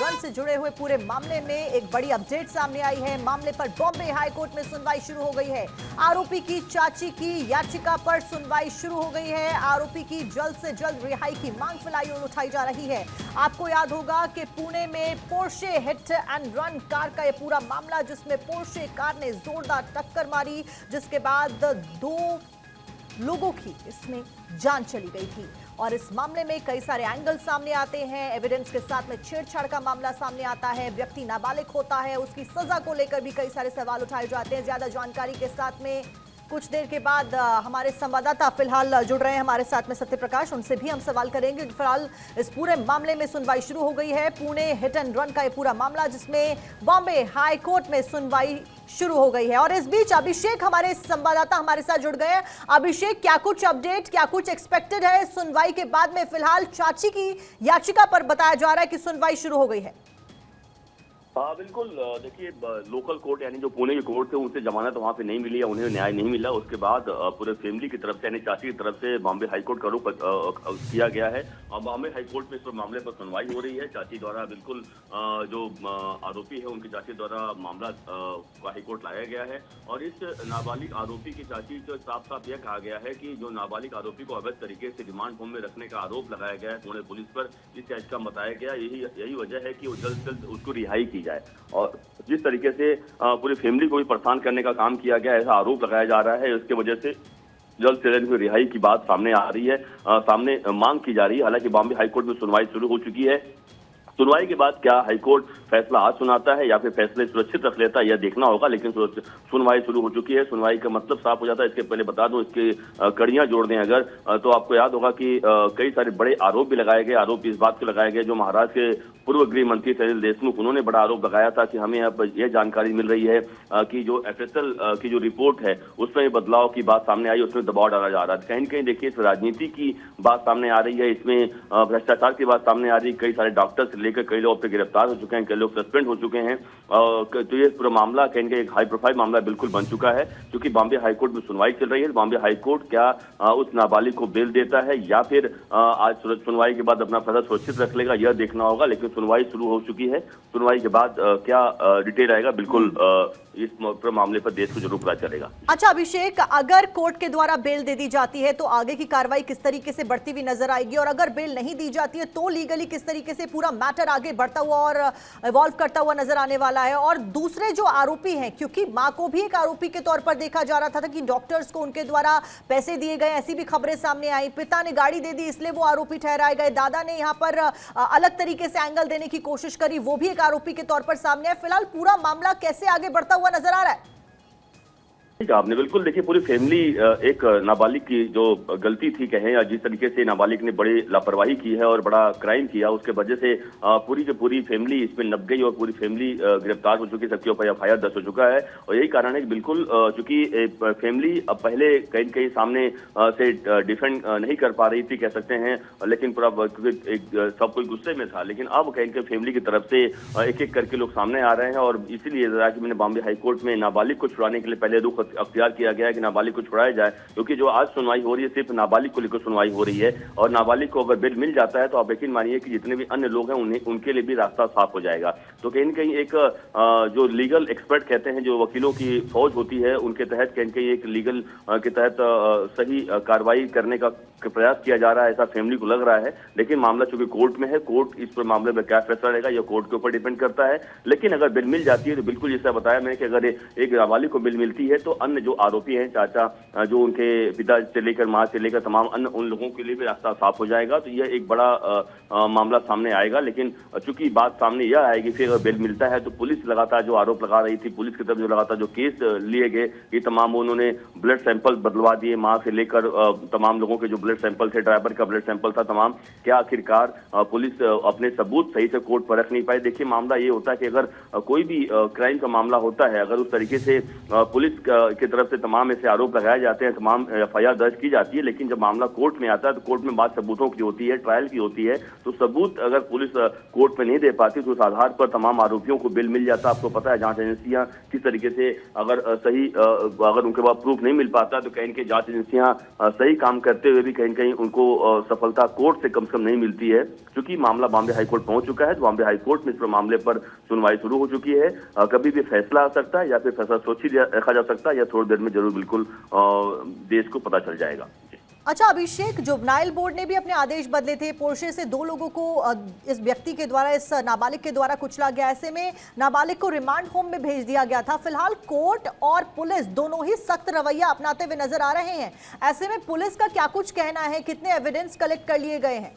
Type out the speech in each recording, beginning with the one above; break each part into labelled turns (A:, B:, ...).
A: Run से जुड़े हुए पूरे मामले में एक बड़ी अपडेट सामने आई है। मामले पर बॉम्बे हाईकोर्ट में सुनवाई शुरू हो गई है। आरोपी की चाची की याचिका पर सुनवाई शुरू हो गई है। आरोपी की जल्द से जल्द रिहाई की मांग फिलहाल उठाई जा रही है। आपको याद होगा कि पुणे में Porsche hit and run car का यह पूरा मामला, जिसमें पोर्शे कार ने जोरदार टक्कर मारी, जिसके बाद 2 लोगों की इसमें जान चली गई थी। और इस मामले में कई सारे एंगल सामने आते हैं। एविडेंस के साथ में छेड़छाड़ का मामला सामने आता है। व्यक्ति नाबालिग होता है, उसकी सजा को लेकर भी कई सारे सवाल उठाए जाते हैं। ज्यादा जानकारी के साथ में कुछ देर के बाद हमारे संवाददाता फिलहाल जुड़ रहे हैं हमारे साथ में, सत्य प्रकाश, उनसे भी हम सवाल करेंगे। फिलहाल इस पूरे मामले में सुनवाई शुरू हो गई है। पुणे हिट एंड रन का ये पूरा मामला, जिसमें बॉम्बे हाई कोर्ट में सुनवाई शुरू हो गई है। और इस बीच अभिषेक हमारे संवाददाता हमारे साथ जुड़ गए हैं। अभिषेक, क्या कुछ अपडेट, क्या कुछ एक्सपेक्टेड है सुनवाई के बाद में? फिलहाल चाची की याचिका पर बताया जा रहा है कि सुनवाई शुरू हो गई है।
B: हाँ बिल्कुल, देखिए लोकल कोर्ट यानी जो पुणे की कोर्ट थे उनसे जमानत वहाँ पे नहीं मिली या उन्हें न्याय नहीं मिला। उसके बाद पूरे फैमिली की तरफ से यानी चाची की तरफ से बॉम्बे हाईकोर्ट का रुख किया गया है और बॉम्बे हाईकोर्ट में इस मामले पर सुनवाई हो रही है। चाची द्वारा बिल्कुल जो आरोपी है उनकी चाची द्वारा मामला हाईकोर्ट लाया गया है और इस नाबालिग आरोपी की चाची को साफ साफ यह कहा गया है कि जो नाबालिग आरोपी को अवैध तरीके से रिमांड होम में रखने का आरोप लगाया गया है पुणे पुलिस पर, इस याचिका में बताया गया यही वजह है कि वो जल्द से जल्द उसको रिहाई की जाए। और जिस तरीके से पूरी फैमिली को भी परेशान करने का काम किया गया, ऐसा आरोप लगाया जा रहा है, उसकी वजह से जल्द से जल्द रिहाई की बात सामने आ रही है, सामने मांग की जा रही है। हालांकि बॉम्बे हाईकोर्ट में सुनवाई शुरू हो चुकी है। सुनवाई के बाद क्या हाईकोर्ट फैसला आज सुनाता है या फिर फैसले सुरक्षित रख लेता है, यह देखना होगा। लेकिन सुनवाई शुरू हो चुकी है। सुनवाई का मतलब साफ हो जाता है। इसके पहले बता दूं, इसकी कड़ियां जोड़ दें अगर तो आपको याद होगा कि कई सारे बड़े आरोप भी लगाए गए। आरोप इस बात के लगाए गए, जो महाराष्ट्र के पूर्व गृह मंत्री सैनिल देशमुख, उन्होंने बड़ा आरोप लगाया था कि हमें अब यह जानकारी मिल रही है कि जो FSL की जो रिपोर्ट है उसमें बदलाव की बात सामने आई, उसमें दबाव डाला जा रहा है। कहीं न कहीं देखिए इस राजनीति की बात सामने आ रही है, इसमें भ्रष्टाचार की बात सामने आ रही है। कई सारे डॉक्टर से लेकर कई लोग गिरफ्तार हो चुके हैं, कई लोग सस्पेंड हो चुके हैं। तो ये पूरा मामला कहेंगे एक हाई प्रोफाइल मामला बिल्कुल बन चुका है, क्योंकि बॉम्बे हाईकोर्ट में सुनवाई चल रही है। बॉम्बे हाईकोर्ट क्या उस नाबालिग को बेल देता है या फिर आज सुनवाई के बाद अपना फैसला सुरक्षित रख लेगा, यह देखना होगा। लेकिन सुनवाई शुरू हो चुकी है। सुनवाई के बाद क्या डिटेल आएगा, बिल्कुल इस मामले पर देश को जरूर पता चलेगा।
A: अच्छा अभिषेक, अगर कोर्ट के द्वारा बेल दे दी जाती है तो आगे की कार्रवाई किस तरीके से बढ़ती हुई नजर आएगी, और अगर बेल नहीं दी जाती है तो लीगली किस तरीके से पूरा मैटर आगे बढ़ता हुआ और इवॉल्व करता हुआ नजर आने वाला है? और दूसरे जो आरोपी हैं, क्योंकि मां को भी एक आरोपी के तौर पर देखा जा रहा था कि डॉक्टर्स को उनके द्वारा पैसे दिए गए, ऐसी भी खबरें सामने आई। पिता ने गाड़ी दे दी इसलिए वो आरोपी ठहराए गए। दादा ने यहाँ पर अलग तरीके से एंगल देने की कोशिश करी, वो भी एक आरोपी के तौर पर सामने है। फिलहाल पूरा मामला कैसे आगे बढ़ता हुआ नजर आ रहा है?
B: आपने बिल्कुल देखिए, पूरी फैमिली एक नाबालिग की जो गलती थी कहें, या जिस तरीके से नाबालिग ने बड़ी लापरवाही की है और बड़ा क्राइम किया, उसके वजह से पूरी की पूरी फैमिली इसमें नप गई और पूरी फैमिली गिरफ्तार हो चुकी है, सबके ऊपर FIR दर्ज हो चुका है। और यही कारण है कि बिल्कुल चूंकि फैमिली अब पहले कहीं कहीं सामने से डिफेंड नहीं कर पा रही थी कह सकते हैं, लेकिन पूरा सब कोई गुस्से में था। लेकिन अब कहीं कहीं फैमिली की तरफ से एक एक करके लोग सामने आ रहे हैं और इसीलिए मैंने बॉम्बे हाईकोर्ट में नाबालिग को छुड़ाने के लिए पहले रुख अख्तियार किया गया है कि नाबालिग को छुड़ाया जाए, क्योंकि जो आज सुनवाई हो रही है सिर्फ नाबालिग को लेकर सुनवाई हो रही है। और नाबालिग को अगर बेल मिल जाता है तो आप यकीन मानिए कि जितने भी अन्य लोग हैं उनके लिए भी रास्ता साफ हो जाएगा। तो कहीं न कहीं एक जो लीगल एक्सपर्ट कहते हैं, जो वकीलों की फौज होती है, उनके तहत कहीं न कहीं एक लीगल के तहत सही कार्रवाई करने का प्रयास किया जा रहा है, ऐसा फैमिली को लग रहा है। लेकिन मामला चूंकि कोर्ट में है, कोर्ट इस पर मामले में क्या फैसला रहेगा यह कोर्ट के ऊपर डिपेंड करता है। लेकिन अगर बिल मिल जाती है तो बिल्कुल जैसा बताया मैंने कि अगर एक नाबालिग को बिल मिलती है तो अन्य जो आरोपी हैं, चाचा जो उनके पिता से लेकर मां से लेकर तमाम अन्य उन लोगों के लिए भी रास्ता साफ हो जाएगा। तो यह एक बड़ा मामला सामने आएगा। लेकिन चूंकि बात सामने यह आएगी फिर अगर बिल मिलता है तो पुलिस लगातार जो आरोप लगा रही थी, पुलिस की तरफ जो लगातार जो केस लिए गए, ये तमाम उन्होंने ब्लड सैंपल बदलवा दिए, मां से लेकर तमाम लोगों के जो ब्लड सैंपल थे, ड्राइवर का ब्लड सैंपल था, तमाम। क्या आखिरकार पुलिस अपने सबूत सही से कोर्ट पर रख नहीं पाई? देखिए मामला ये होता है कि अगर कोई भी क्राइम का मामला होता है, अगर उस तरीके से पुलिस की तरफ से तमाम ऐसे आरोप लगाए जाते हैं, तमाम FIR दर्ज की जाती है, लेकिन जब मामला कोर्ट में आता है तो कोर्ट में बात सबूतों की होती है, ट्रायल की होती है। तो सबूत अगर पुलिस कोर्ट में नहीं दे पाती तो उस आधार पर तमाम आरोपियों को बेल मिल जाता। आपको पता है जांच एजेंसियां किस तरीके से अगर सही अगर उनके पास प्रूफ नहीं मिल पाता तो कहीं के जांच एजेंसियां सही काम करते हुए भी कहीं न कहीं उनको सफलता कोर्ट से कम नहीं मिलती है, क्योंकि मामला बॉम्बे हाईकोर्ट पहुंच चुका है। बॉम्बे हाईकोर्ट में इस मामले पर सुनवाई शुरू हो चुकी है। कभी भी फैसला आ सकता है या फिर फैसला सोची रखा जा सकता है, या थोड़ी देर में जरूर बिल्कुल देश को पता चल जाएगा।
A: अच्छा अभिषेक, जुवेनाइल बोर्ड ने भी अपने आदेश बदले थे। पोर्शे से 2 लोगों को इस व्यक्ति के द्वारा, इस नाबालिग के द्वारा कुचला गया। ऐसे में नाबालिग को रिमांड होम में भेज दिया गया था। फिलहाल कोर्ट और पुलिस दोनों ही सख्त रवैया अपनाते हुए नजर आ रहे हैं। ऐसे में पुलिस का क्या कुछ कहना है, कितने एविडेंस कलेक्ट कर लिए गए हैं?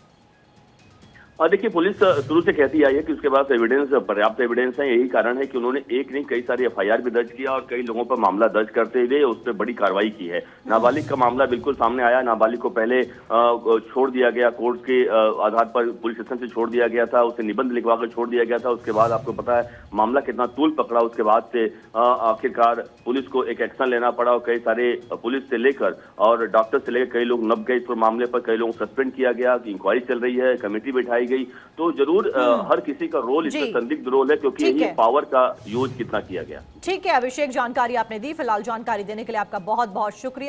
B: देखिए, पुलिस शुरू से कहती आई है कि उसके पास एविडेंस, पर्याप्त एविडेंस है। यही कारण है कि उन्होंने एक नहीं कई सारी एफआईआर भी दर्ज किया और कई लोगों पर मामला दर्ज करते हुए उस पर बड़ी कार्रवाई की है। नाबालिग का मामला बिल्कुल सामने आया। नाबालिग को पहले छोड़ दिया गया, कोर्ट के आधार पर पुलिस स्टेशन से छोड़ दिया गया था, उसे निबंध लिखवा कर छोड़ दिया गया था। उसके बाद आपको पता है मामला कितना तूल पकड़ा। उसके बाद से आखिरकार पुलिस को एक एक्शन लेना पड़ा और कई सारे पुलिस से लेकर और डॉक्टर से लेकर कई लोग नप गए इस मामले पर। कई लोगों को सस्पेंड किया गया, इंक्वायरी चल रही है, कमेटी बैठाई गई। तो जरूर हर किसी का रोल इसमें संदिग्ध रोल है, क्योंकि यही पावर का यूज कितना किया गया।
A: ठीक है अभिषेक, जानकारी आपने दी। फिलहाल जानकारी देने के लिए आपका बहुत बहुत शुक्रिया।